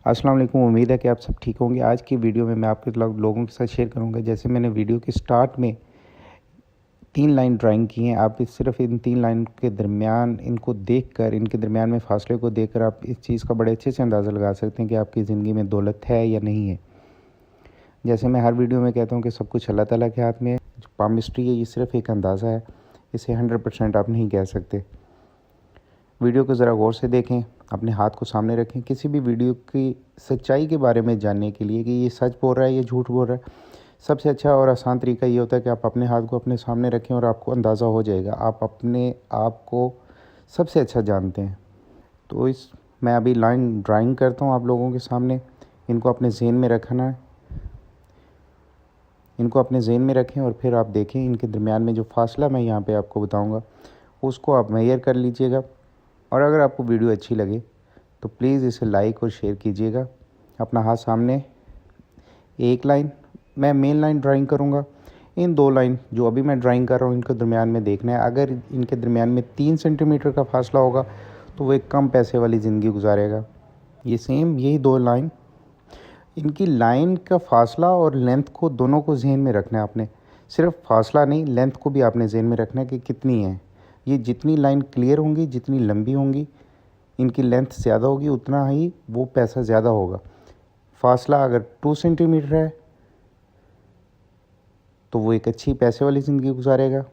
अस्सलाम वालेकुम। उम्मीद है कि आप सब ठीक होंगे। आज की वीडियो में मैं आपके लोगों के साथ शेयर करूंगा, जैसे मैंने वीडियो के स्टार्ट में 3 लाइन ड्राइंग की हैं। आप सिर्फ इन 3 लाइन के दरमियान इनको देखकर, इनके दरमियान में फ़ासले को देखकर आप इस चीज़ का बड़े अच्छे से अंदाज़ा लगा सकते हैं कि आपकी ज़िंदगी में दौलत है या नहीं है। जैसे मैं हर वीडियो में कहता हूँ कि सब कुछ अल्लाह ताला के हाथ में है। जो पामिस्ट्री है ये सिर्फ एक अंदाज़ा है, इसे 100% आप नहीं कह सकते। वीडियो को ज़रा गौर से देखें, अपने हाथ को सामने रखें। किसी भी वीडियो की सच्चाई के बारे में जानने के लिए कि ये सच बोल रहा है या झूठ बोल रहा है, सबसे अच्छा और आसान तरीका ये होता है कि आप अपने हाथ को अपने सामने रखें और आपको अंदाज़ा हो जाएगा। आप अपने आप को सबसे अच्छा जानते हैं। तो मैं अभी लाइन ड्राइंग करता हूँ आप लोगों के सामने। इनको अपने ज़हन में रखना है, इनको अपने ज़हन में रखें और फिर आप देखें इनके दरमियान में जो फ़ासला मैं यहाँ पे आपको बताऊँगा उसको आप मेजर कर लीजिएगा। और अगर आपको वीडियो अच्छी लगे तो प्लीज़ इसे लाइक और शेयर कीजिएगा। अपना हाथ सामने, एक लाइन मैं मेन लाइन ड्राइंग करूँगा। इन 2 लाइन जो अभी मैं ड्राइंग कर रहा हूँ इनके दरमियान में देखना है। अगर इनके दरमियान में 3 सेंटीमीटर का फासला होगा तो वो एक कम पैसे वाली ज़िंदगी गुजारेगा। ये सेम यही 2 लाइन, इनकी लाइन का फासला और लेंथ को दोनों को जहन में रखना है आपने। सिर्फ फासला नहीं, लेंथ को भी आपने जहन में रखना है कि कितनी है। ये जितनी लाइन क्लियर होंगी, जितनी लंबी होंगी, इनकी लेंथ ज़्यादा होगी, उतना ही वो पैसा ज़्यादा होगा। फासला अगर 2 सेंटीमीटर है तो वो एक अच्छी पैसे वाली ज़िंदगी गुजारेगा।